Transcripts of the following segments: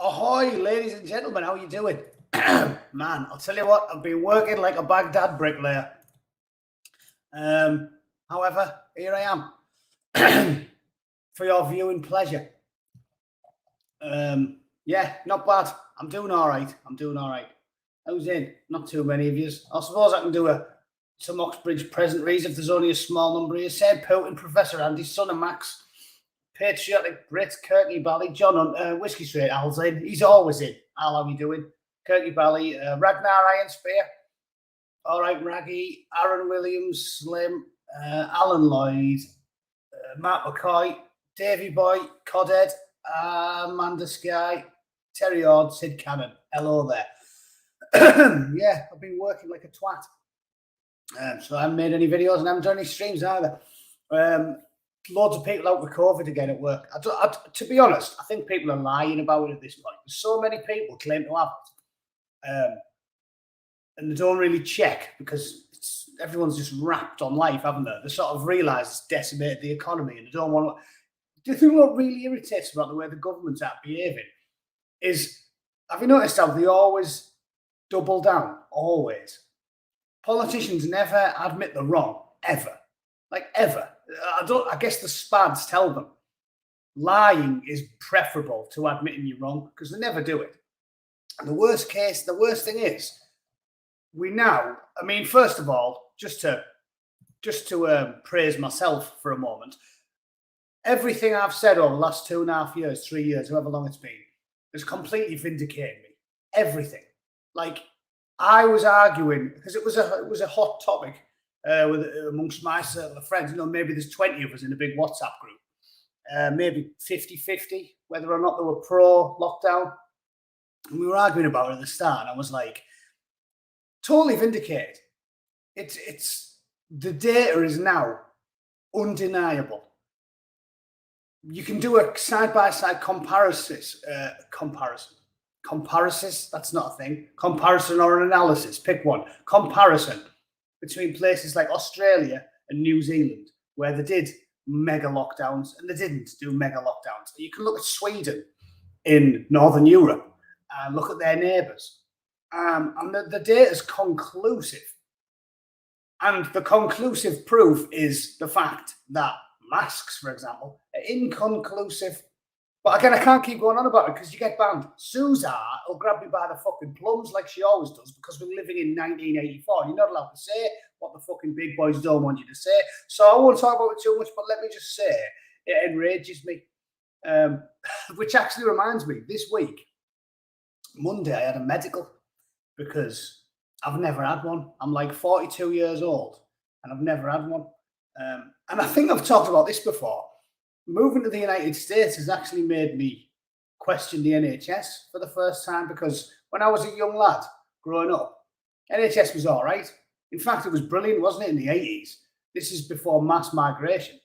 Ahoy, ladies and gentlemen, how you doing? Man, I'll tell you what, I've been working like a Baghdad bricklayer. However, here I am for your viewing pleasure. Yeah, not bad. I'm doing all right. How's in? Not too many of you. I suppose I can do some Oxbridge present reads if there's only a small number of you. Said Putin, Professor Andy, son of Max, Patriotic Brit, Kirky Bally, John Hunter, Whiskey Straight, Al's in. He's always in. Al, how you doing? Kirky Bally, Ragnar Iron Spear. All right, Raggy, Aaron Williams, Slim, Alan Lloyd, Matt McCoy, Davey Boy, Codhead, Amanda Sky, Terry Ord, Sid Cannon. Hello there. Yeah, I've been working like a twat. So I haven't made any videos and I haven't done any streams either. Loads of people out with COVID again at work. To be honest, I think people are lying about it at this point. There's so many people claim to have it. And they don't really check because everyone's just wrapped on life, haven't they? They sort of realise it's decimated the economy and they don't want to. Do you think what really irritates about the way the government's are behaving is, have you noticed how they always double down? Always. Politicians never admit they're wrong, ever. Like, ever. I guess the spads tell them lying is preferable to admitting you're wrong because they never do it. And the worst thing is, we now, I mean, first of all, just to praise myself for a moment, everything I've said over the last 2.5 years, 3 years, however long it's been, has completely vindicated me. Everything. Like, I was arguing because it was a hot topic amongst my circle of friends. You know, maybe there's 20 of us in a big WhatsApp group, maybe 50-50, whether or not they were pro lockdown. And we were arguing about it at the start. And I was like, totally vindicated. It's the data is now undeniable. You can do a side-by-side comparison. That's not a thing. Comparison or an analysis. Pick one. Comparison between places like Australia and New Zealand, where they did mega lockdowns and they didn't do mega lockdowns. You can look at Sweden in Northern Europe and look at their neighbours. And the data is conclusive. And the conclusive proof is the fact that masks, for example, are inconclusive. But again, I can't keep going on about it because you get banned. Suza will grab me by the fucking plums like she always does because we're living in 1984. You're not allowed to say what the fucking big boys don't want you to say. So I won't talk about it too much, but let me just say it enrages me. Which actually reminds me, this week, Monday, I had a medical because I've never had one. I'm like 42 years old and I've never had one. And I think I've talked about this before. Moving to the United States has actually made me question the NHS for the first time because when I was a young lad growing up, NHS was all right. In fact, it was brilliant, wasn't it, in the 80s? This is before mass migration.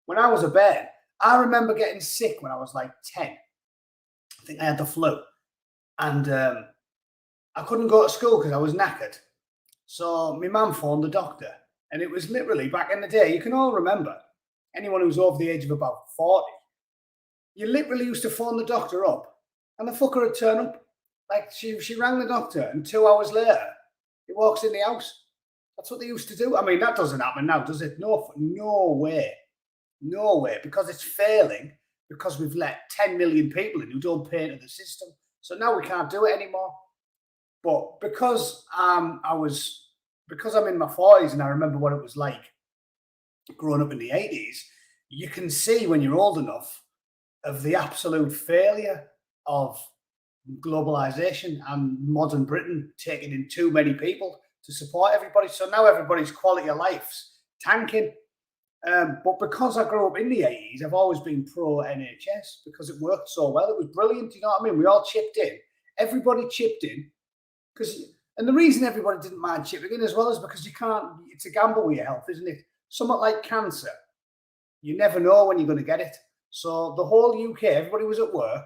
When I was a babe, I remember getting sick when I was like 10. I think I had the flu. And I couldn't go to school because I was knackered. So my mum phoned the doctor. And it was literally back in the day, you can all remember, anyone who's over the age of about 40, you literally used to phone the doctor up and the fucker would turn up. Like she rang the doctor and 2 hours later, he walks in the house. That's what they used to do. I mean, that doesn't happen now, does it? No way. No way. Because it's failing, because we've let 10 million people in who don't pay into the system. So now we can't do it anymore. But because I'm in my 40s and I remember what it was like growing up in the 80s, you can see when you're old enough of the absolute failure of globalization and modern Britain taking in too many people to support everybody. So now everybody's quality of life's tanking. But because I grew up in the 80s, I've always been pro NHS because it worked so well. It was brilliant. You know what I mean? We all chipped in. Everybody chipped in. And the reason everybody didn't mind chipping in as well is because it's a gamble with your health, isn't it? Something like cancer, you never know when you're going to get it. So the whole UK, everybody was at work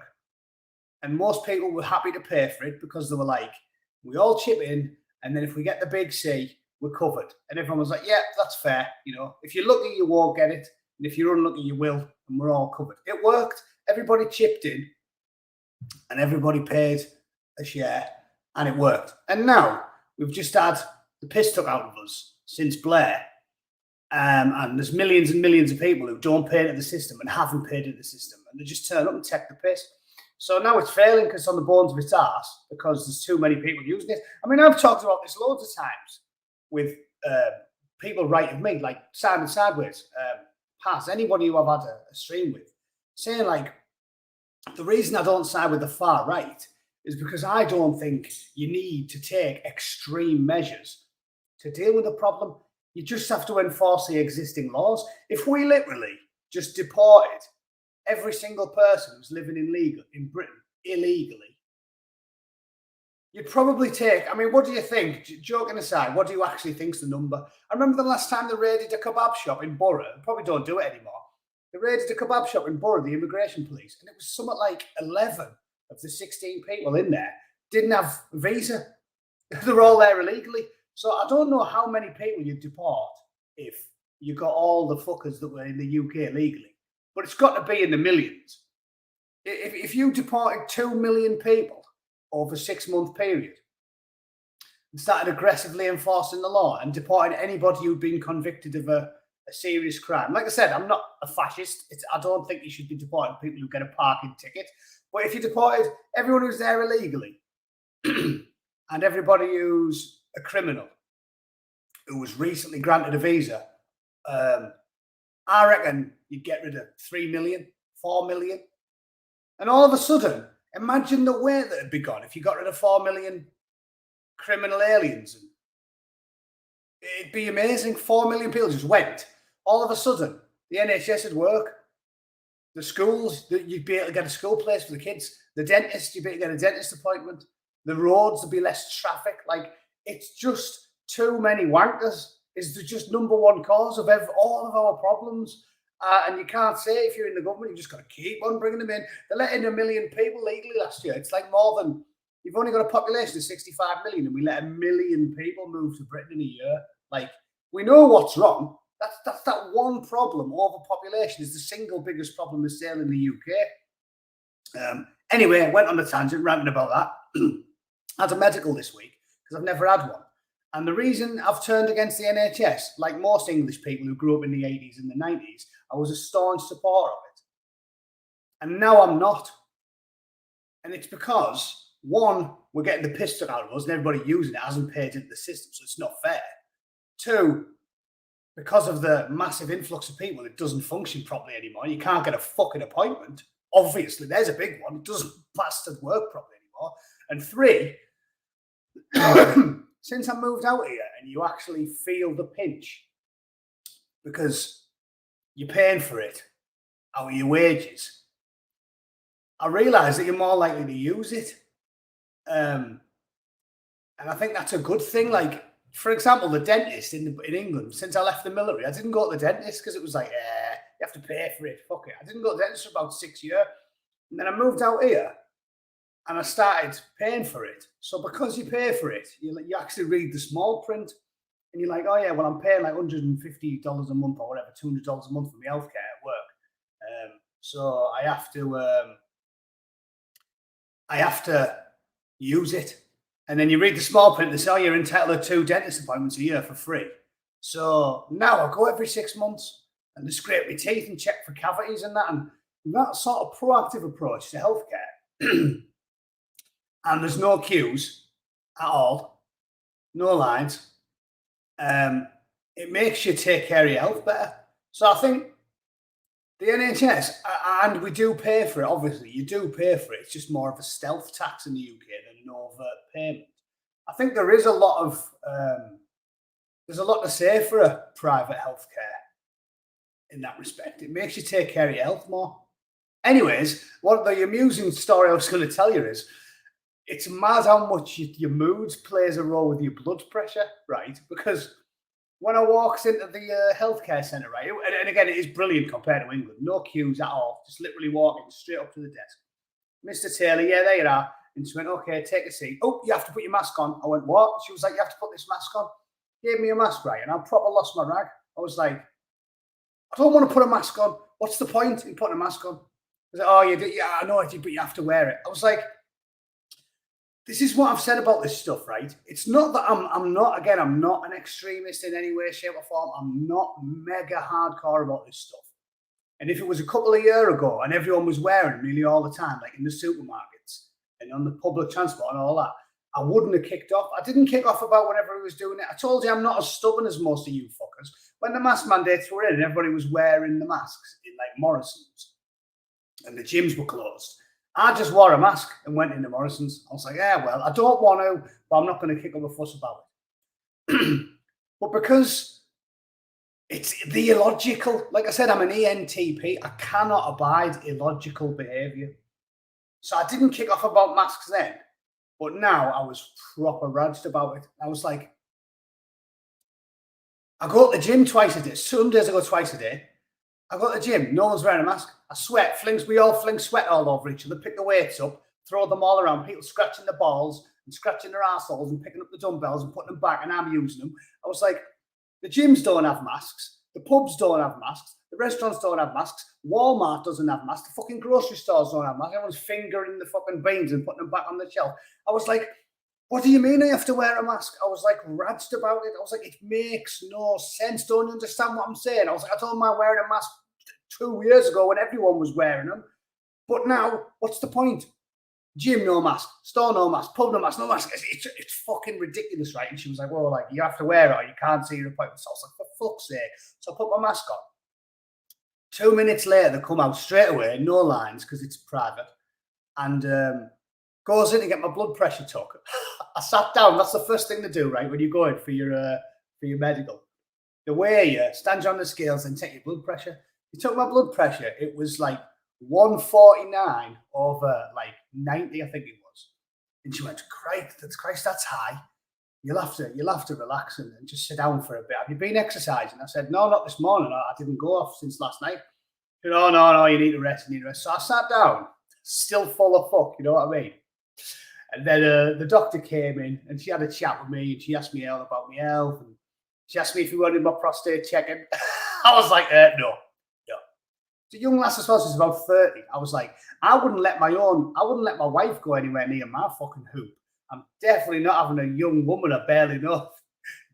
and most people were happy to pay for it because they were like, we all chip in and then if we get the big C, we're covered. And everyone was like, yeah, that's fair. You know, if you're lucky, you won't get it. And if you're unlucky, you will. And we're all covered. It worked. Everybody chipped in. and everybody paid a share, and it worked. And now we've just had the piss took out of us since Blair, and there's millions and millions of people who don't pay into the system and haven't paid into the system, and they just turn up and take the piss. So now it's failing because it's on the bones of its arse because there's too many people using it. I mean, I've talked about this loads of times with people right of me, like Simon Sideways, Pass, anybody who I've had a stream with, saying like, the reason I don't side with the far right is because I don't think you need to take extreme measures to deal with the problem. You just have to enforce the existing laws. If we literally just deported every single person who's living in Britain illegally, you'd probably take, I mean, what do you think? Joking aside, what do you actually think's the number? I remember the last time they raided a kebab shop in Borough. They probably don't do it anymore. They raided a kebab shop in Borough, the immigration police, and it was something like 11 of the 16 people in there didn't have a visa. They're all there illegally. So I don't know how many people you'd deport if you got all the fuckers that were in the UK legally, but it's got to be in the millions. If you deported 2 million people over a 6-month period and started aggressively enforcing the law and deporting anybody who'd been convicted of a serious crime. Like I said, I'm not a fascist. I don't think you should be deporting people who get a parking ticket. But if you deported everyone who's there illegally and everybody who's a criminal who was recently granted a visa, I reckon you'd get rid of 3 million, 4 million. And all of a sudden, imagine the way that would be gone if you got rid of 4 million criminal aliens. It'd be amazing. 4 million people just went. All of a sudden, the NHS would work. The schools, you'd be able to get a school place for the kids. The dentist, you'd be able to get a dentist appointment. The roads would be less traffic. Like, it's just too many wankers. Is just number one cause of all of our problems. And you can't say if you're in the government, you just got to keep on bringing them in. They let in 1 million people legally last year. It's like more than, you've only got a population of 65 million and we let 1 million people move to Britain in a year. Like, we know what's wrong. That's that one problem. Overpopulation is the single biggest problem with sale in the UK. Anyway, I went on a tangent ranting about that. I had a medical this week because I've never had one. And the reason I've turned against the NHS, like most English people who grew up in the 80s and the 90s, I was a staunch supporter of it. And now I'm not. And it's because, one, we're getting the piss took out of us and everybody using it hasn't paid into the system, so it's not fair. Two, because of the massive influx of people, it doesn't function properly anymore. You can't get a fucking appointment. Obviously, there's a big one. It doesn't bastard work properly anymore. And three, since I moved out here and you actually feel the pinch because you're paying for it out of your wages, I realise that you're more likely to use it. And I think that's a good thing. Like, for example, the dentist in England, since I left the military, I didn't go to the dentist because it was like, you have to pay for it. Fuck it. I didn't go to the dentist for about 6 years. And then I moved out here and I started paying for it. So because you pay for it, you actually read the small print and you're like, oh yeah, well, I'm paying like $150 a month or whatever, $200 a month for my healthcare at work. So I have to use it. And then you read the small print and they say, oh, you're entitled to 2 dentist appointments a year for free. So now I go every 6 months and they scrape my teeth and check for cavities and that. And that sort of proactive approach to healthcare. And there's no queues at all, no lines. It makes you take care of your health better. So I think the NHS, and we do pay for it, obviously, you do pay for it. It's just more of a stealth tax in the UK than an overt payment. I think there is a lot of, there's a lot to say for a private healthcare in that respect. It makes you take care of your health more. Anyways, what the amusing story I was going to tell you is, it's mad how much your mood plays a role with your blood pressure, right? Because when I walks into the healthcare centre, right, and again, it is brilliant compared to England. No queues at all. Just literally walking straight up to the desk. Mr. Taylor, yeah, there you are. And she went, okay, take a seat. Oh, you have to put your mask on. I went, what? She was like, you have to put this mask on. Gave me a mask, right? And I proper lost my rag. I was like, I don't want to put a mask on. What's the point in putting a mask on? was like, oh, you do, yeah, I know it, but you have to wear it. I was like, this is what I've said about this stuff, right? It's not that I'm not an extremist in any way, shape, or form. I'm not mega hardcore about this stuff. And if it was a couple of years ago and everyone was wearing them nearly all the time, like in the supermarkets and on the public transport and all that, I wouldn't have kicked off. I didn't kick off about whenever he was doing it. I told you I'm not as stubborn as most of you fuckers. When the mask mandates were in and everybody was wearing the masks in like Morrison's and the gyms were closed, I just wore a mask and went into Morrison's. I was like, yeah, well, I don't want to, but I'm not going to kick up a fuss about it. But because it's the illogical, like I said, I'm an ENTP. I cannot abide illogical behavior. So I didn't kick off about masks then. But now I was proper raged about it. I was like, I go to the gym twice a day. Some days I go twice a day. I go to the gym. No one's wearing a mask. I sweat. We all fling sweat all over each other. Pick the weights up. Throw them all around. People scratching the balls and scratching their assholes and picking up the dumbbells and putting them back. And I'm using them. I was like, the gyms don't have masks. The pubs don't have masks. The restaurants don't have masks. Walmart doesn't have masks. The fucking grocery stores don't have masks. Everyone's fingering the fucking beans and putting them back on the shelf. I was like, what do you mean I have to wear a mask? I was like raged about it. I was like, it makes no sense. Don't you understand what I'm saying? I was like, I don't mind wearing a mask 2 years ago when everyone was wearing them. But now, what's the point? Gym, no mask. Store, no mask. Pub, no mask. No mask. It's fucking ridiculous, right? And she was like, well, like, you have to wear it or you can't see your appointment. So I was like, for fuck's sake. So I put my mask on. 2 minutes later, they come out straight away, no lines because it's private, and goes in to get my blood pressure took. I sat down. That's the first thing to do, right, when you go in for your medical. They weigh you, stand you on the scales, and take your blood pressure. He took my blood pressure. It was like 149 over like 90, I think it was. And she went, Christ, that's high. You'll have to relax and just sit down for a bit. Have you been exercising? I said, no, not this morning. I didn't go off since last night. She said, oh, no, you need to rest. So I sat down, still full of fuck, you know what I mean? And then the doctor came in and she had a chat with me and she asked me all about my health. And she asked me if we wanted my prostate checking. I was like, no. The young lass as well, she's about 30. I was like, I wouldn't let my wife go anywhere near my fucking hoop. I'm definitely not having a young woman I barely know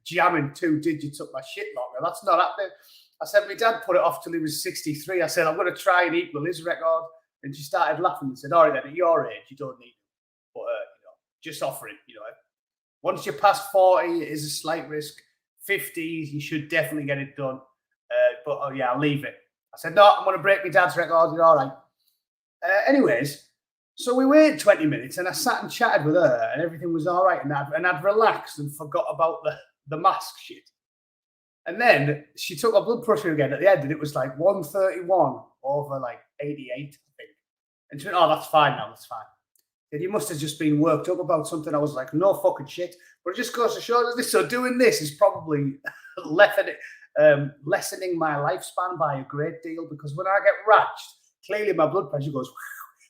jamming 2 digits up my shit locker. That's not happening. I said, my dad put it off till he was 63. I said, I'm going to try and equal his record. And she started laughing and said, all right, then, at your age, you don't need it. But, just offer it, Once you're past 40, it is a slight risk. 50s, you should definitely get it done. But, oh, yeah, I'll leave it. I said, no, I'm going to break my dad's record. You're all right. Anyways, so we waited 20 minutes and I sat and chatted with her and everything was all right. And I'd relaxed and forgot about the mask shit. And then she took her blood pressure again at the end and it was like 131 over like 88, I think. And she went, oh, that's fine now. That's fine. And you must have just been worked up about something. I was like, no fucking shit. But it just goes to show this. So doing this is probably lessening my lifespan by a great deal because when I get ratched, clearly my blood pressure goes,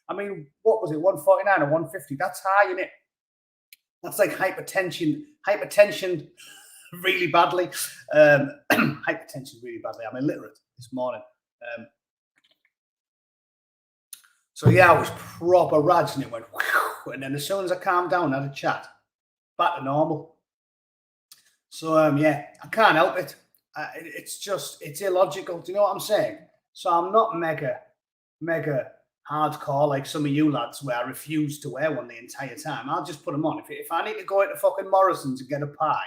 I mean, what was it, 149 or 150? That's high, isn't it? That's like hypertension really badly. Hypertension really badly. I'm illiterate this morning. So yeah, I was proper rads and it went, whew, and then as soon as I calmed down, I had a chat, back to normal. So yeah, I can't help it. It's illogical. Do you know what I'm saying? So I'm not mega hardcore like some of you lads where I refuse to wear one the entire time. I'll just put them on. If I need to go into fucking Morrison's and get a pie,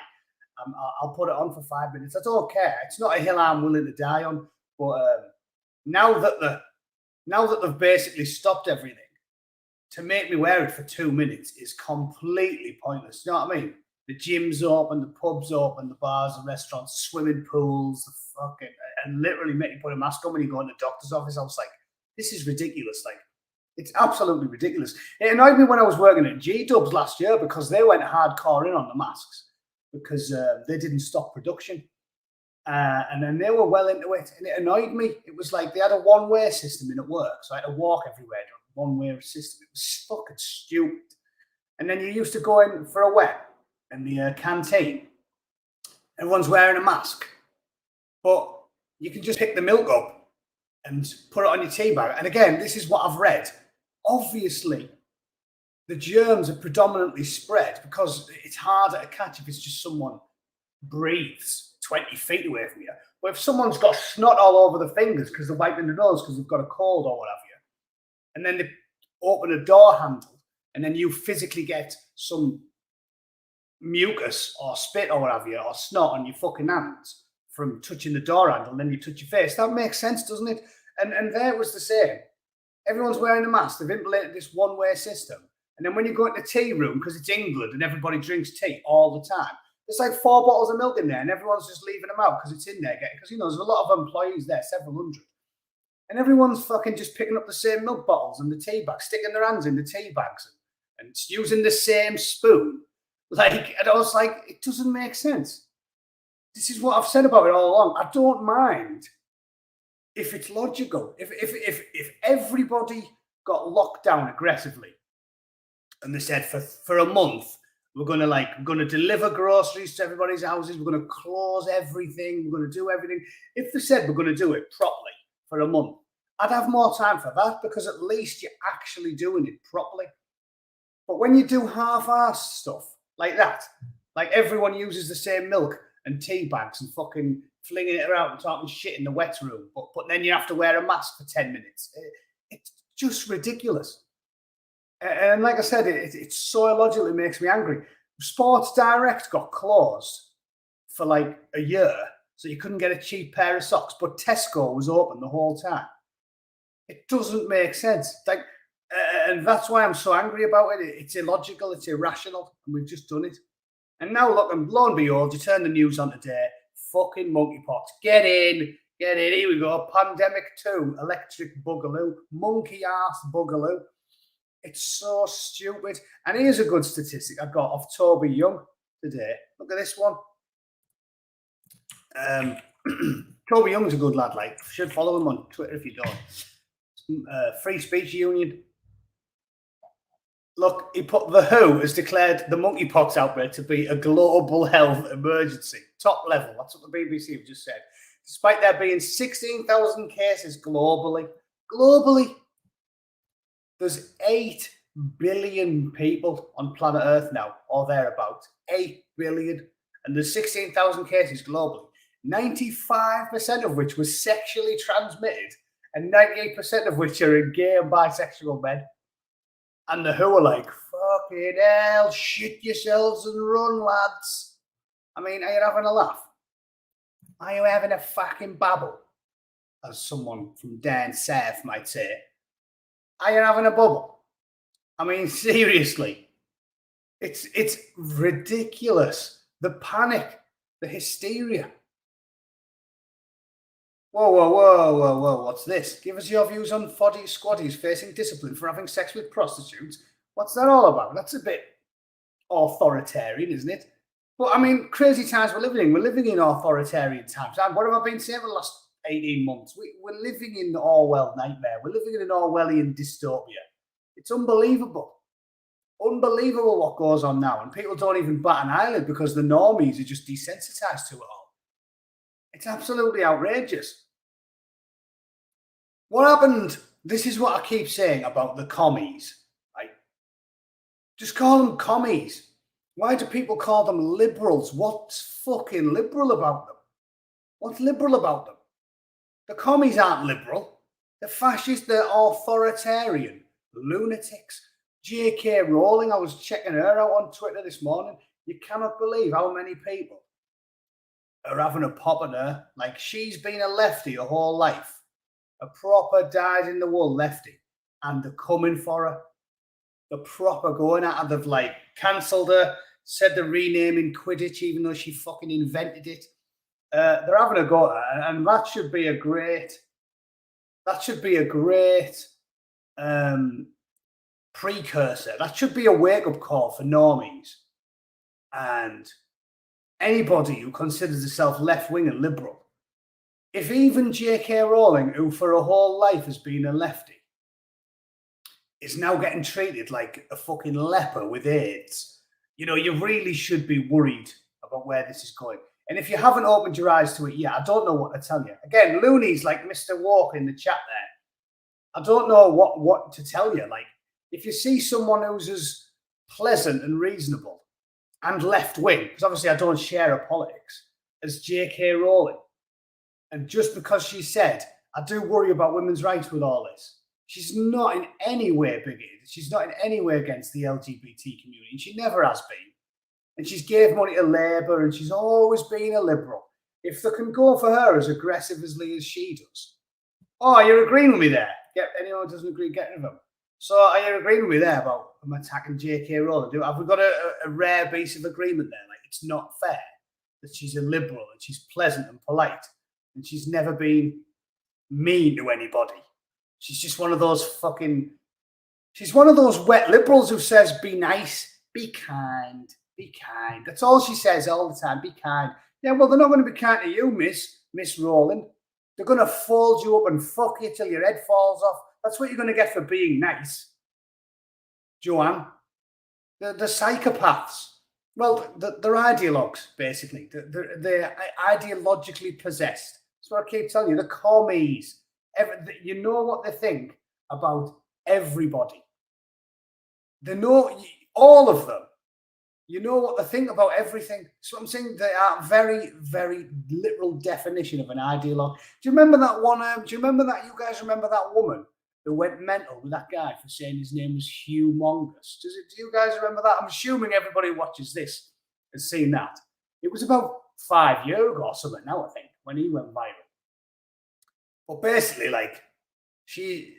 I'll put it on for 5 minutes. I don't care. It's not a hill I'm willing to die on. But now that they've basically stopped everything, to make me wear it for 2 minutes is completely pointless. You know what I mean? The gym's open, the pub's open, the bars, the restaurants, swimming pools, the fucking, and literally make you put a mask on when you go in the doctor's office. I was like, this is ridiculous. Like, it's absolutely ridiculous. It annoyed me when I was working at G-Dubs last year because they went hardcore in on the masks because they didn't stop production. And then they were well into it. And it annoyed me. It was like they had a one-way system in at work. So I had to walk everywhere doing a one-way system. It was fucking stupid. And then you used to go in for a wet in the canteen. Everyone's wearing a mask. But you can just pick the milk up and put it on your tea bag. And again, this is what I've read. Obviously, the germs are predominantly spread because it's harder to catch if it's just someone breathes 20 feet away from you. But if someone's got snot all over the fingers because they're wiping their nose because they've got a cold or what have you, and then they open a door handle, and then you physically get some mucus or spit or what have you, or snot on your fucking hands from touching the door handle, and then you touch your face. That makes sense, doesn't it? And there it was the same. Everyone's wearing a mask. They've implemented this one-way system. And then when you go into the tea room, because it's England and everybody drinks tea all the time, there's like 4 bottles of milk in there, and everyone's just leaving them out because it's in there. Because, you know, there's a lot of employees there, several hundred. And everyone's fucking just picking up the same milk bottles and the tea bags, sticking their hands in the tea bags and using the same spoon. Like, and I was like, it doesn't make sense. This is what I've said about it all along. I don't mind if it's logical. If everybody got locked down aggressively and they said for a month, we're gonna deliver groceries to everybody's houses, we're gonna close everything, we're gonna do everything. If they said we're gonna do it properly for a month, I'd have more time for that, because at least you're actually doing it properly. But when you do half-assed stuff like that, like everyone uses the same milk and tea bags and fucking flinging it around and talking shit in the wet room, but then you have to wear a mask for 10 minutes. It's just ridiculous. And like I said, it's so illogical, it makes me angry. Sports Direct got closed for like a year, so you couldn't get a cheap pair of socks, but Tesco was open the whole time. It doesn't make sense. Like, and that's why I'm so angry about it. It's illogical, it's irrational, and we've just done it. And now, look, and lo and behold, you turn the news on today, fucking monkeypox. Get in, here we go. Pandemic 2, electric boogaloo, monkey-ass boogaloo. It's so stupid. And here's a good statistic I got off Toby Young today. Look at this one. Toby Young's a good lad, like, you should follow him on Twitter if you don't. Free Speech Union. Look, he put the WHO has declared the monkeypox outbreak to be a global health emergency. Top level. That's what the BBC have just said. Despite there being 16,000 cases globally. There's 8 billion people on planet Earth now, or thereabouts. 8 billion. And there's 16,000 cases globally. 95% of which was sexually transmitted, and 98% of which are in gay and bisexual men. And the WHO are like, fucking hell, shit yourselves and run, lads. I mean, are you having a laugh? Are you having a fucking babble? As someone from down south might say. Are you having a bubble? I mean, seriously. It's ridiculous. The panic, the hysteria. Whoa, what's this? Give us your views on foddy squaddies facing discipline for having sex with prostitutes. What's that all about? That's a bit authoritarian, isn't it? But I mean, crazy times we're living in. We're living in authoritarian times. What have I been saying for the last 18 months? We're living in Orwell nightmare. We're living in an Orwellian dystopia. It's unbelievable. Unbelievable what goes on now. And people don't even bat an eyelid because the normies are just desensitized to it all. It's absolutely outrageous. What happened? This is what I keep saying about the commies. Right? Just call them commies. Why do people call them liberals? What's fucking liberal about them? What's liberal about them? The commies aren't liberal. They're fascist. They're authoritarian. Lunatics. J.K. Rowling, I was checking her out on Twitter this morning. You cannot believe how many people are having a pop at her. Like, she's been a lefty her whole life. A proper dyed-in-the-wool lefty. And they're coming for her. The proper going at her. They've, like, cancelled her, said they're renaming Quidditch, even though she fucking invented it. They're having a go at her, and that should be a great precursor. That should be a wake-up call for normies. And anybody who considers herself left-wing and liberal. If even J.K. Rowling, who for her whole life has been a lefty, is now getting treated like a fucking leper with AIDS, you know, you really should be worried about where this is going. And if you haven't opened your eyes to it yet, I don't know what to tell you. Again, Looney's like Mr. Walker in the chat there. I don't know what to tell you. Like, if you see someone who's as pleasant and reasonable and left-wing, because obviously I don't share her politics, as J.K. Rowling, and just because she said, I do worry about women's rights with all this, she's not in any way bigoted. She's not in any way against the LGBT community. She never has been. And she's gave money to Labour, and she's always been a liberal. If they can go for her as aggressively as she does, oh, you're agreeing with me there. Anyone who doesn't agree, get rid of them. So are you agreeing with me there about them attacking J.K. Rowling? Have we got a rare piece of agreement there? Like, it's not fair that she's a liberal and she's pleasant and polite and she's never been mean to anybody. She's just one of those she's one of those wet liberals who says, be nice, be kind, be kind. That's all she says all the time, be kind. Yeah, well, they're not going to be kind to you, Miss Rowling. They're going to fold you up and fuck you till your head falls off. That's what you're going to get for being nice, Joanne. The psychopaths. Well, they're ideologues, basically. They're ideologically possessed. That's what I keep telling you. The commies. You know what they think about everybody. They know, all of them. You know what they think about everything. So I'm saying they are very, very literal definition of an ideologue. Do you remember that one? Do you remember that? You guys remember that woman who went mental with that guy for saying his name was humongous? Do you guys remember that? I'm assuming everybody who watches this has seen that. It was about 5 years ago or something now, I think, when he went viral. But basically, like, he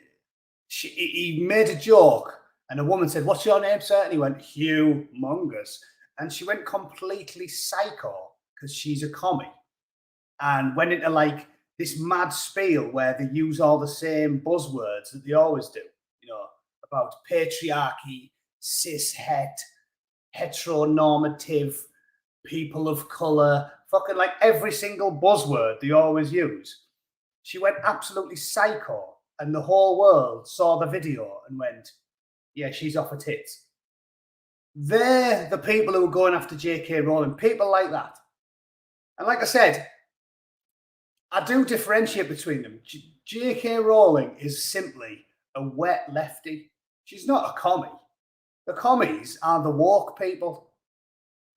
made a joke. And a woman said, what's your name, sir? And he went, humongous. And she went completely psycho because she's a commie and went into like this mad spiel where they use all the same buzzwords that they always do, you know, about patriarchy, cis-het, heteronormative, people of color, fucking like every single buzzword they always use. She went absolutely psycho and the whole world saw the video and went, yeah, she's off her tits. They're the people who are going after J.K. Rowling, people like that. And like I said, I do differentiate between them. J.K. Rowling is simply a wet lefty. She's not a commie. The commies are the woke people.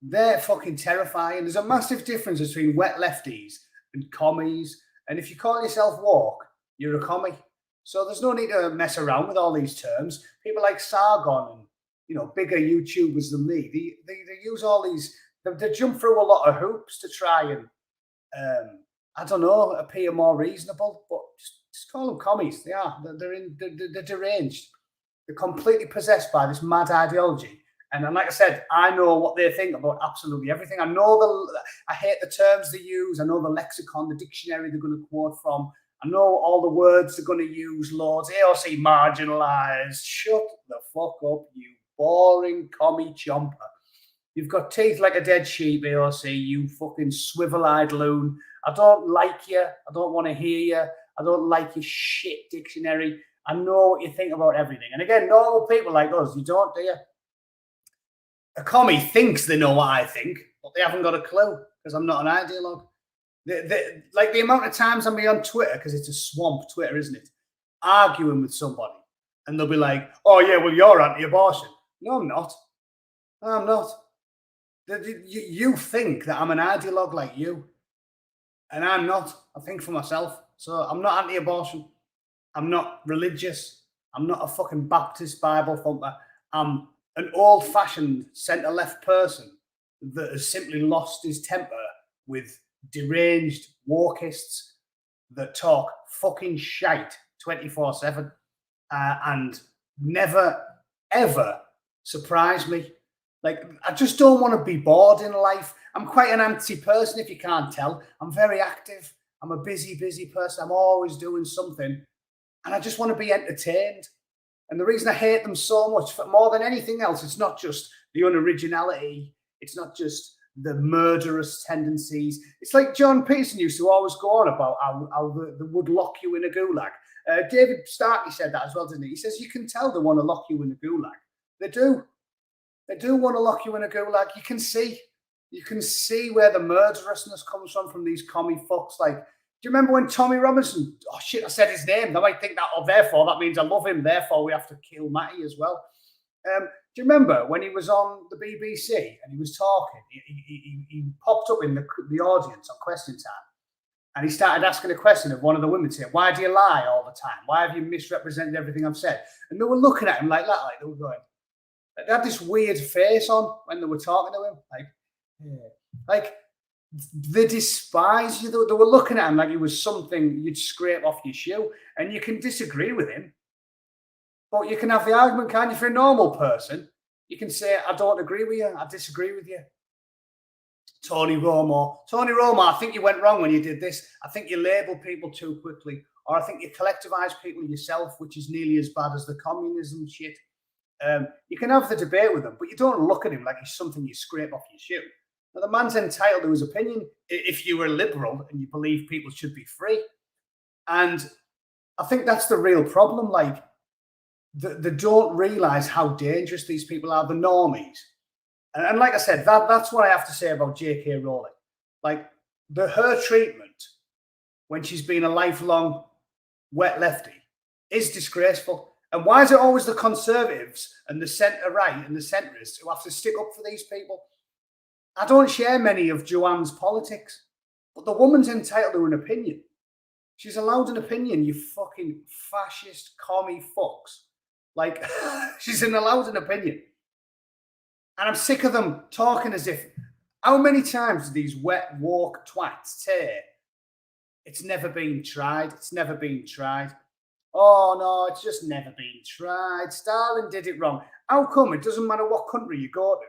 They're fucking terrifying. There's a massive difference between wet lefties and commies. And if you call yourself woke, you're a commie. So there's no need to mess around with all these terms. People like Sargon and, you know, bigger YouTubers than me, they use all these, they jump through a lot of hoops to try and, I don't know, appear more reasonable, but just call them commies. They are. They're deranged. They're completely possessed by this mad ideology. And like I said, I know what they think about absolutely everything. I hate the terms they use. I know the lexicon, the dictionary they're going to quote from. I know all the words they're going to use, loads. AOC marginalised. Shut the fuck up, you boring commie chomper. You've got teeth like a dead sheep, AOC, you fucking swivel-eyed loon. I don't like you. I don't want to hear you. I don't like your shit dictionary. I know what you think about everything. And again, normal people like us, you don't, do you? A commie thinks they know what I think, but they haven't got a clue because I'm not an ideologue. Like the amount of times I'm on Twitter, because it's a swamp, Twitter, isn't it? Arguing with somebody, and they'll be like, "Oh yeah, well you're anti-abortion." No, I'm not. No, I'm not. You think that I'm an ideologue like you, and I'm not. I think for myself. So I'm not anti-abortion. I'm not religious. I'm not a fucking Baptist Bible thumper. I'm an old-fashioned centre-left person that has simply lost his temper with deranged wokists that talk fucking shite 24/7 and never ever surprise me. Like, I just don't want to be bored in life. I'm quite an antsy person, if you can't tell. I'm very active. I'm a busy person. I'm always doing something, and I just want to be entertained. And the reason I hate them so much, for more than anything else, it's not just the unoriginality. It's not just the murderous tendencies. It's like John Peterson used to always go on about how they would lock you in a gulag. David Starkey said that as well, didn't he? He says, you can tell they want to lock you in a gulag. They do. They do want to lock you in a gulag. You can see. You can see where the murderousness comes from these commie fucks. Like, do you remember when Tommy Robinson? Oh shit, I said his name. They might think that. Oh, therefore that means I love him. Therefore we have to kill Matty as well. Do you remember when he was on the BBC and he was talking? He popped up in the audience on Question Time, and he started asking a question of one of the women, saying, "Why do you lie all the time? Why have you misrepresented everything I've said?" And they were looking at him like that, like they were going. They had this weird face on when they were talking to him, like they despise you. They were looking at him like he was something you'd scrape off your shoe. And you can disagree with him, but you can have the argument, can't you? For a normal person, you can say, "I don't agree with you. I disagree with you." Tony Romo, I think you went wrong when you did this. I think you labelled people too quickly, or I think you collectivised people yourself, which is nearly as bad as the communism shit. You can have the debate with him, but you don't look at him like he's something you scrape off your shoe. Now, the man's entitled to his opinion if you were liberal and you believe people should be free. And I think that's the real problem. Like, they don't realise how dangerous these people are, the normies. And like I said, that's what I have to say about J.K. Rowling. Like, her treatment when she's been a lifelong wet lefty is disgraceful. And why is it always the Conservatives and the centre-right and the centrists who have to stick up for these people? I don't share many of Joanne's politics, but the woman's entitled to an opinion. She's allowed an opinion, you fucking fascist commie fucks. Like, she's allowed an opinion. And I'm sick of them talking as if, how many times do these wet woke twats say, "It's never been tried, it's never been tried. Oh, no, it's just never been tried. Stalin did it wrong." How come it doesn't matter what country you go to?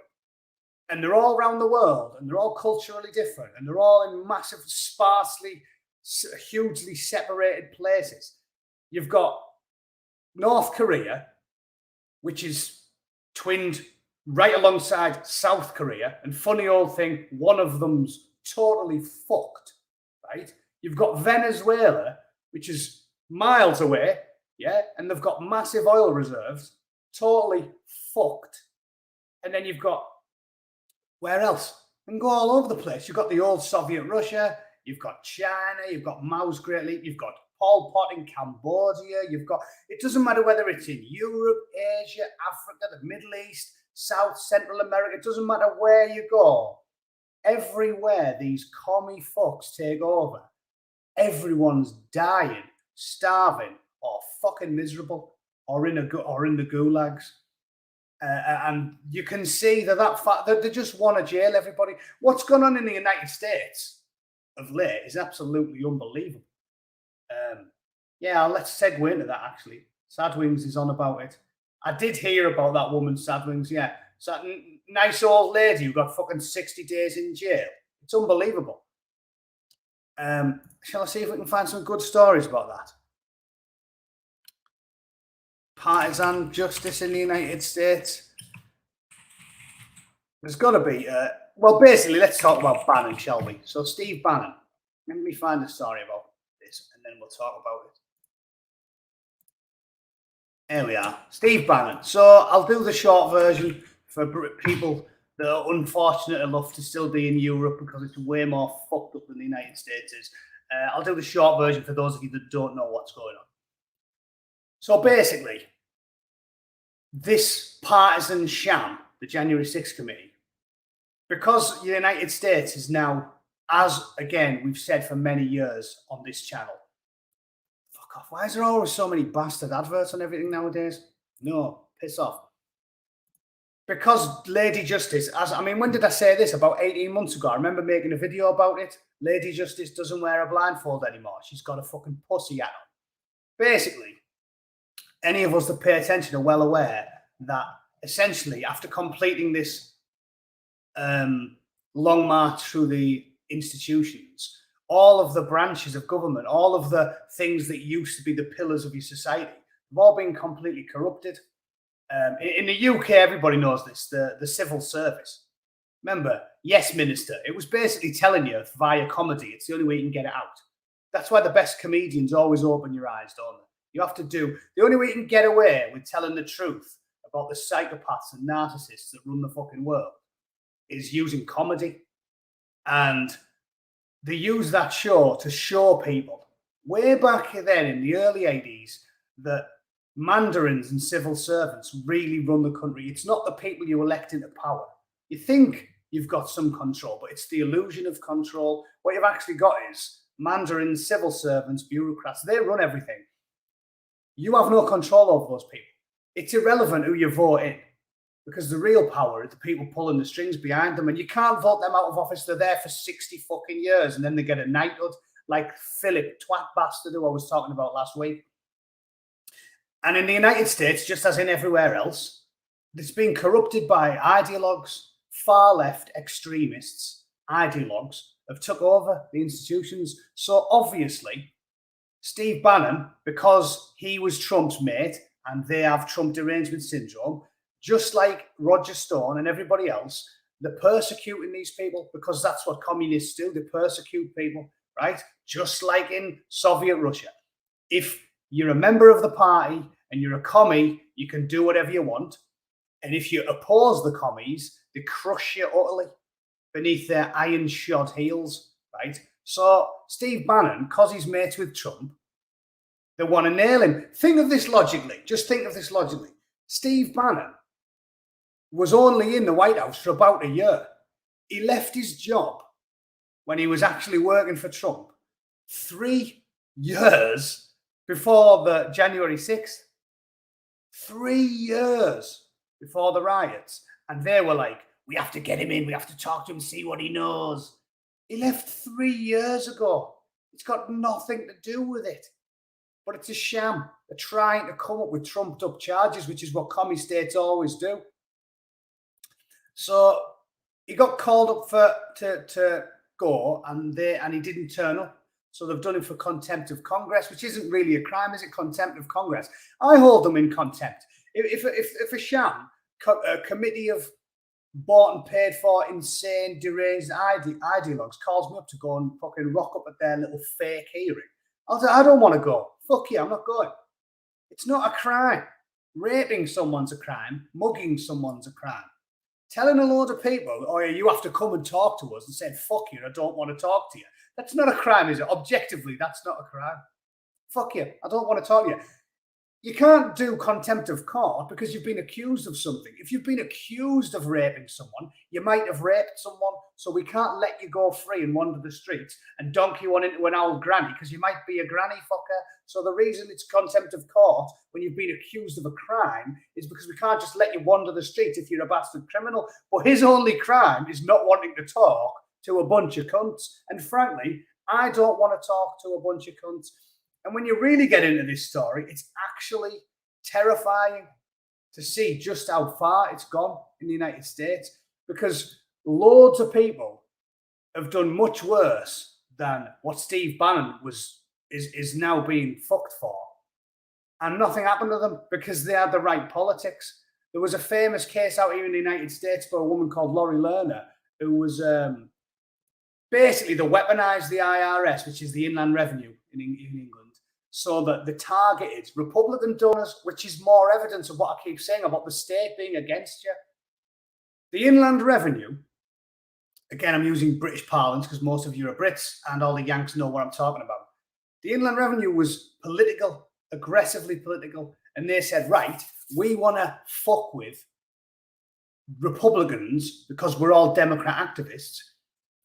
And they're all around the world, and they're all culturally different, and they're all in massive, sparsely, hugely separated places. You've got North Korea, which is twinned right alongside South Korea. And funny old thing, one of them's totally fucked, right? You've got Venezuela, which is miles away, yeah, and they've got massive oil reserves, totally fucked. And then you've got, where else? You can go all over the place. You've got the old Soviet Russia, you've got China, you've got Mao's Great Leap, you've got Pol Pot in Cambodia, you've got, it doesn't matter whether it's in Europe, Asia, Africa, the Middle East, South, Central America, it doesn't matter where you go. Everywhere these commie fucks take over, everyone's dying, starving, or fucking miserable, or in the gulags. And you can see that they just want to jail everybody. What's going on in the United States of late is absolutely unbelievable. Yeah, let's segue into that, actually. Sadwings is on about it. I did hear about that woman, Sadwings, yeah. So that nice old lady who got fucking 60 days in jail. It's unbelievable. Shall I see if we can find some good stories about that? Partisan justice in the United States. There's got to be, well, basically, let's talk about Bannon, shall we? So Steve Bannon, let me find a story about this and then we'll talk about it. There we are, Steve Bannon. So I'll do the short version for people that are unfortunate enough to still be in Europe because it's way more fucked up than the United States is. I'll do the short version for those of you that don't know what's going on. So basically, this partisan sham, the January 6th committee, because the United States is now, as again we've said for many years on this channel, fuck off. Why is there always so many bastard adverts on everything nowadays? No, piss off. Because Lady Justice, when did I say this? About 18 months ago. I remember making a video about it. Lady Justice doesn't wear a blindfold anymore. She's got a fucking pussy hat on. Basically, any of us that pay attention are well aware that essentially after completing this long march through the institutions, all of the branches of government, all of the things that used to be the pillars of your society have all been completely corrupted. In the UK, everybody knows this, the civil service. Remember, Yes Minister, it was basically telling you via comedy, it's the only way you can get it out. That's why the best comedians always open your eyes, don't they? You have to do, the only way you can get away with telling the truth about the psychopaths and narcissists that run the fucking world is using comedy. And they use that show to show people way back then in the early 80s that mandarins and civil servants really run the country. It's not the people you elect into power. You think you've got some control, but it's the illusion of control. What you've actually got is mandarins, civil servants, bureaucrats. They run everything. You have no control over those people. It's irrelevant who you vote in, because the real power is the people pulling the strings behind them, and you can't vote them out of office. They're there for 60 fucking years, and then they get a knighthood, like Philip Twat Bastard, who I was talking about last week. And in the United States, just as in everywhere else, it's been corrupted by ideologues, far left extremists, ideologues have took over the institutions. So obviously, Steve Bannon, because he was Trump's mate and they have Trump derangement syndrome, just like Roger Stone and everybody else, they're persecuting these people because that's what communists do. They persecute people, right? Just like in Soviet Russia. If you're a member of the party and you're a commie, you can do whatever you want. And if you oppose the commies, they crush you utterly beneath their iron-shod heels, right? So Steve Bannon, because he's mates with Trump, they want to nail him. Think of this logically. Just think of this logically. Steve Bannon was only in the White House for about a year. He left his job when he was actually working for Trump 3 years before the January 6th. 3 years before the riots. And they were like, we have to get him in. We have to talk to him, see what he knows. He left 3 years ago. It's got nothing to do with it. But it's a sham. They're trying to come up with trumped up charges, which is what commie states always do. So he got called up to go, and he didn't turn up. So they've done him for contempt of Congress, which isn't really a crime, is it? Contempt of Congress. I hold them in contempt. If a sham, a committee of bought and paid for insane, deranged ideologues calls me up to go and fucking rock up at their little fake hearing, I don't want to go. Fuck you, I'm not going. It's not a crime. Raping someone's a crime. Mugging someone's a crime. Telling a load of people, oh, yeah, you have to come and talk to us, and saying, fuck you, I don't want to talk to you. That's not a crime, is it? Objectively, that's not a crime. Fuck you, I don't want to talk to you. You can't do contempt of court because you've been accused of something. If you've been accused of raping someone, you might have raped someone, so we can't let you go free and wander the streets and donkey one into an old granny because you might be a granny fucker. So the reason it's contempt of court when you've been accused of a crime is because we can't just let you wander the streets if you're a bastard criminal. But his only crime is not wanting to talk to a bunch of cunts. And frankly, I don't want to talk to a bunch of cunts. And when you really get into this story, it's actually terrifying to see just how far it's gone in the United States, because loads of people have done much worse than what Steve Bannon is now being fucked for. And nothing happened to them because they had the right politics. There was a famous case out here in the United States for a woman called Laurie Lerner, who was basically they weaponized the IRS, which is the Inland Revenue in England, so that they targeted Republican donors, which is more evidence of what I keep saying about the state being against you. The Inland Revenue, again, I'm using British parlance because most of you are Brits and all the Yanks know what I'm talking about. The Inland Revenue was political, aggressively political, and they said, right, we want to fuck with Republicans because we're all Democrat activists.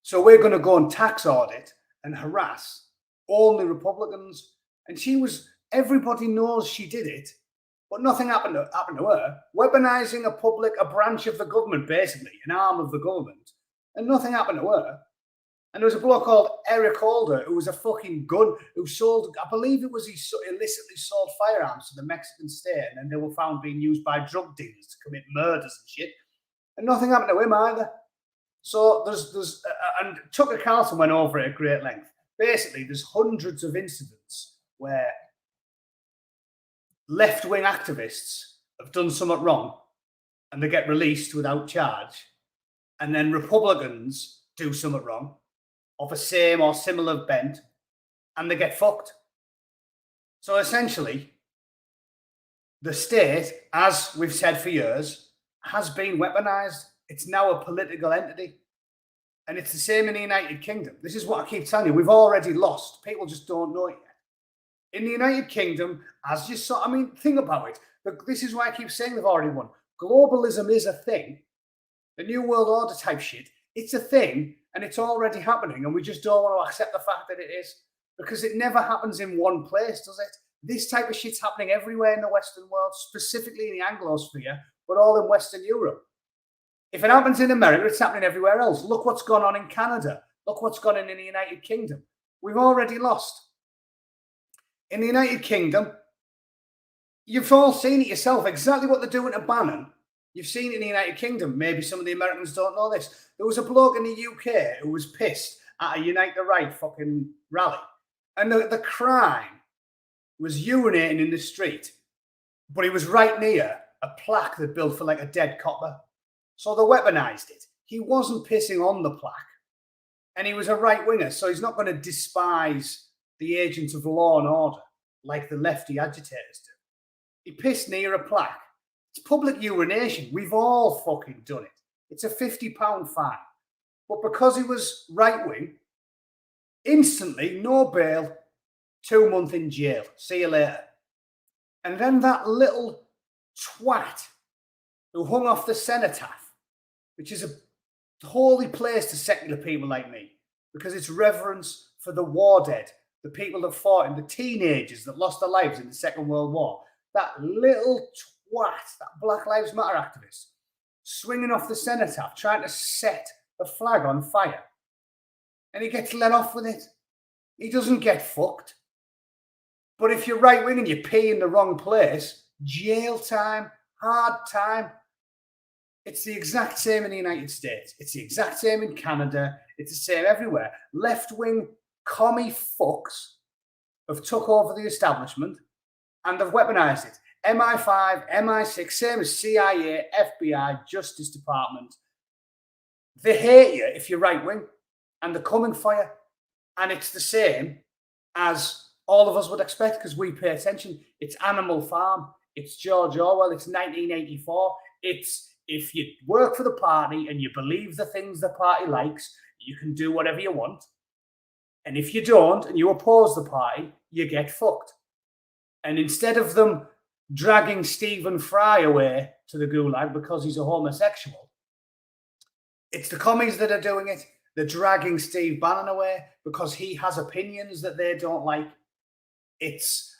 So we're going to go and tax audit and harass only Republicans. And everybody knows she did it, but nothing happened to her. Weaponizing a branch of the government, basically, an arm of the government, and nothing happened to her. And there was a bloke called Eric Holder, who was a fucking gun, who sold, I believe it was he illicitly sold firearms to the Mexican state, and then they were found being used by drug dealers to commit murders and shit. And nothing happened to him either. So and Tucker Carlson went over it at great length. Basically, there's hundreds of incidents where left-wing activists have done something wrong and they get released without charge, and then Republicans do something wrong of a same or similar bent and they get fucked. So essentially, the state, as we've said for years, has been weaponized. It's now a political entity. And it's the same in the United Kingdom. This is what I keep telling you. We've already lost. People just don't know it yet. In the United Kingdom, as you saw, I mean, think about it. This is why I keep saying they've already won. Globalism is a thing. The New World Order type shit. It's a thing, and it's already happening, and we just don't want to accept the fact that it is, because it never happens in one place, does it? This type of shit's happening everywhere in the Western world, specifically in the Anglosphere, but all in Western Europe. If it happens in America, it's happening everywhere else. Look what's gone on in Canada. Look what's gone on in the United Kingdom. We've already lost. In the United Kingdom, you've all seen it yourself, exactly what they're doing to Bannon. You've seen it in the United Kingdom. Maybe some of the Americans don't know this. There was a bloke in the UK who was pissed at a Unite the Right fucking rally. And the crime was urinating in the street. But he was right near a plaque that built for like a dead copper. So they weaponized it. He wasn't pissing on the plaque. And he was a right-winger, so he's not going to despise the agents of law and order like the lefty agitators do. He pissed near a plaque. It's public urination. We've all fucking done it. It's a £50 fine. But because he was right-wing, instantly, no bail, 2 months in jail. See you later. And then that little twat who hung off the cenotaph, which is a holy place to secular people like me, because it's reverence for the war dead, the people that fought and the teenagers that lost their lives in the Second World War. That little twat, that Black Lives Matter activist, swinging off the cenotaph, trying to set the flag on fire. And he gets let off with it. He doesn't get fucked. But if you're right-wing and you pee in the wrong place, jail time, hard time. It's the exact same in the United States. It's the exact same in Canada. It's the same everywhere. Left-wing commie fucks have took over the establishment and they've weaponized it. MI5, MI6, same as CIA, FBI, Justice Department. They hate you if you're right-wing and they're coming for you. And it's the same as all of us would expect because we pay attention. It's Animal Farm. It's George Orwell. It's 1984. It's if you work for the party and you believe the things the party likes, you can do whatever you want. And if you don't and you oppose the party, you get fucked. And instead of them dragging Stephen Fry away to the gulag because he's a homosexual, it's the commies that are doing it. They're dragging Steve Bannon away because he has opinions that they don't like. It's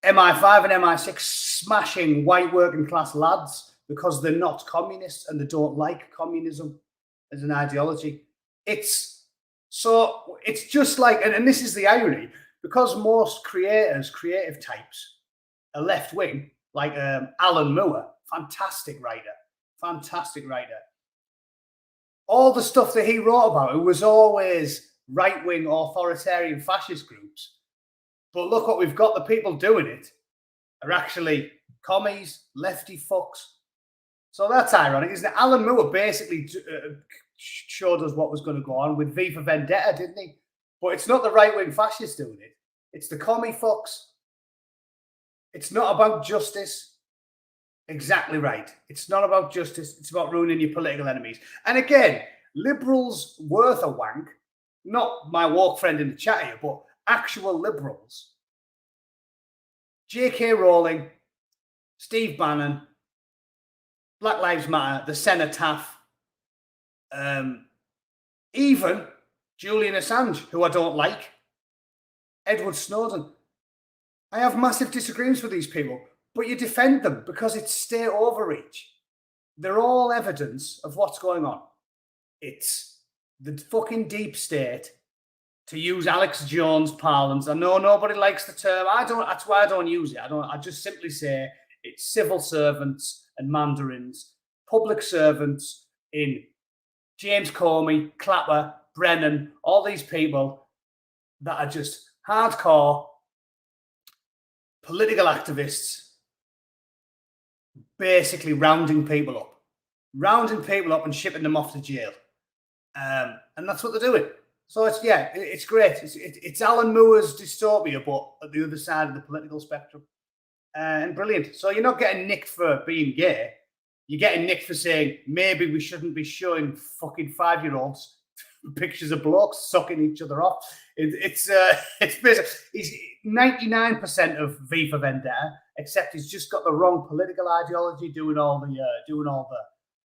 MI5 and MI6 smashing white working class lads because they're not communists and they don't like communism as an ideology. It's just like, and this is the irony, because most creative types are left wing, like Alan Moore, fantastic writer. All the stuff that he wrote about, it was always right-wing authoritarian fascist groups. But look what we've got. The people doing it are actually commies, lefty fucks. So that's ironic, isn't it? Alan Moore basically showed us what was going to go on with V for Vendetta, didn't he? But it's not the right-wing fascists doing it. It's the commie fucks. It's not about justice. Exactly right. It's not about justice. It's about ruining your political enemies. And again, liberals worth a wank. Not my woke friend in the chat here, but actual liberals. J.K. Rowling, Steve Bannon, Black Lives Matter, the Cenotaph, even Julian Assange, who I don't like, Edward Snowden. I have massive disagreements with these people, but you defend them because it's state overreach. They're all evidence of what's going on. It's the fucking deep state, to use Alex Jones' parlance. I know nobody likes the term. That's why I don't use it. I just simply say it's civil servants and mandarins, public servants in James Comey, Clapper, Brennan, all these people that are just hardcore political activists, basically rounding people up and shipping them off to jail. And that's what they're doing. So it's great. It's Alan Moore's dystopia, but at the other side of the political spectrum. And brilliant. So you're not getting nicked for being gay. You're getting nicked for saying maybe we shouldn't be showing fucking 5-year-olds pictures of blokes sucking each other off. It's basically he's 99% of V for Vendetta, except he's just got the wrong political ideology, doing all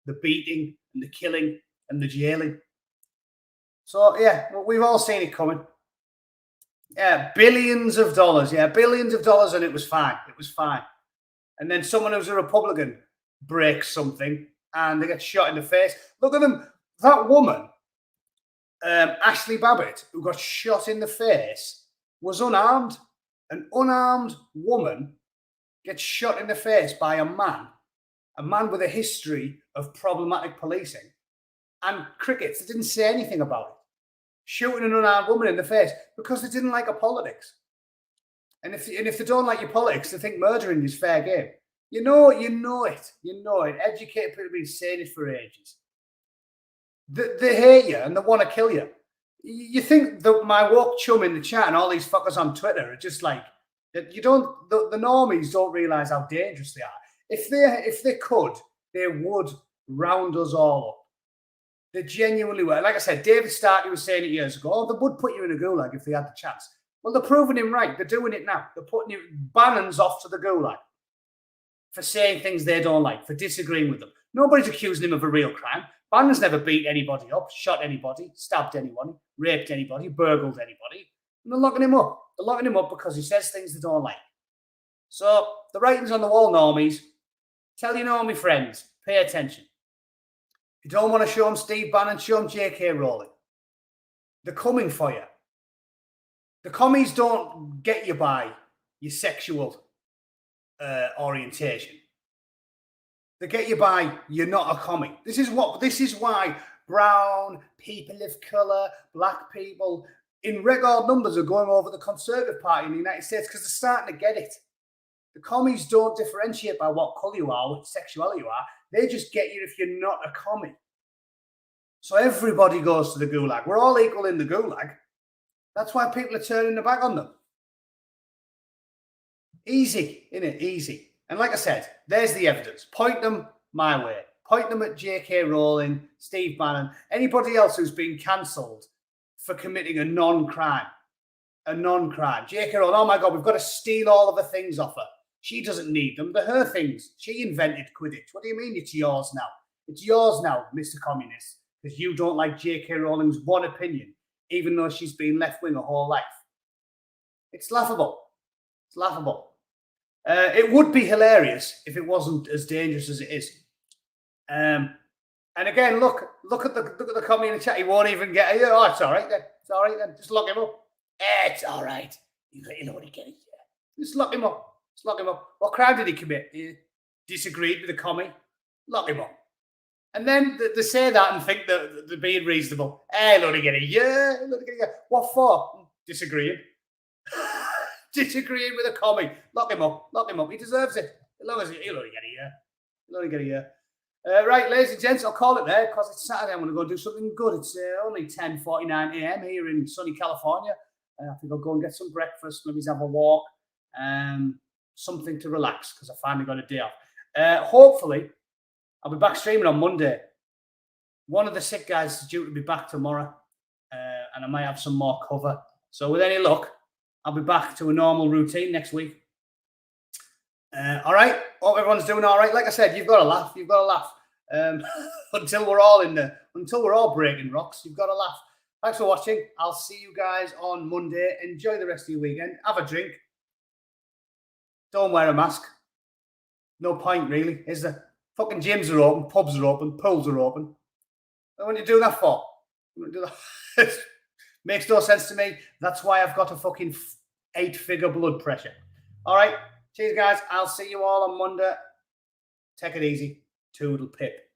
the beating and the killing and the jailing. So yeah, well, we've all seen it coming. Yeah, billions of dollars. Yeah, billions of dollars, and it was fine. It was fine. And then someone who's a Republican breaks something and they get shot in the face. Look at them. That woman, Ashley Babbitt, who got shot in the face, was unarmed. An unarmed woman gets shot in the face by a man with a history of problematic policing. And crickets, they didn't say anything about it. Shooting an unarmed woman in the face because they didn't like her politics. And if they don't like your politics, they think murdering is fair game. You know it. Educated people have been saying it for ages. They hate you and they want to kill you. You think that my woke chum in the chat and all these fuckers on Twitter are just like that? You don't. The normies don't realize how dangerous they are. If they could, they would round us all up. They genuinely were. Like I said, David Starkey was saying it years ago. Oh, they would put you in a gulag if they had the chance. Well, they're proving him right. They're doing it now. They're putting you. Bannon's off to the gulag for saying things they don't like, for disagreeing with them. Nobody's accusing him of a real crime. Bannon's never beat anybody up, shot anybody, stabbed anyone, raped anybody, burgled anybody. And they're locking him up. They're locking him up because he says things they don't like. So the writing's on the wall, normies. Tell your normie friends, pay attention. If you don't want to show them Steve Bannon, show them J.K. Rowling. They're coming for you. The commies don't get you by your sexual orientation. They get you by you're not a commie. This is why brown, people of colour, black people in record numbers are going over the Conservative Party in the United States because they're starting to get it. The commies don't differentiate by what colour you are, what sexuality you are. They just get you if you're not a commie. So everybody goes to the gulag. We're all equal in the gulag. That's why people are turning their back on them. Easy, innit? Easy. And like I said, there's the evidence. Point them my way. Point them at J.K. Rowling, Steve Bannon, anybody else who's been cancelled for committing a non-crime. A non-crime. J.K. Rowling, oh my God, we've got to steal all of the things off her. She doesn't need them. They're her things. She invented Quidditch. What do you mean it's yours now? It's yours now, Mr. Communist, because you don't like J.K. Rowling's one opinion, even though she's been left-wing her whole life. It's laughable. It's laughable. It would be hilarious if it wasn't as dangerous as it is. And again, look at the comment in the chat. He won't even get it. Oh, it's all right then. It's all right then. Just lock him up. It's all right. You know what he gets. Just lock him up. Just lock him up. What crime did he commit? He disagreed with the commie. Lock him up. And then they say that and think that they're being reasonable. Hey, let me get a year. What for? Disagreeing. Disagreeing with a commie. Lock him up. Lock him up. He deserves it. As long as he'll only get a year. He'll only get a year. Right, ladies and gents, I'll call it there because it's Saturday. I'm going to go do something good. It's only 10:49 a.m. here in sunny California. I think I'll go and get some breakfast, maybe have a walk, something to relax because I finally got a day off. Hopefully, I'll be back streaming on Monday. One of the sick guys is due to be back tomorrow, and I might have some more cover. So with any luck, I'll be back to a normal routine next week. All right. Hope everyone's doing all right. Like I said, you've got to laugh. You've got to laugh. Until we're all breaking rocks, you've got to laugh. Thanks for watching. I'll see you guys on Monday. Enjoy the rest of your weekend. Have a drink. Don't wear a mask. No point, really, is there? Fucking gyms are open, pubs are open, pools are open. What are you doing that for? Makes no sense to me. That's why I've got a fucking 8-figure blood pressure. All right. Cheers, guys. I'll see you all on Monday. Take it easy. Toodle pip.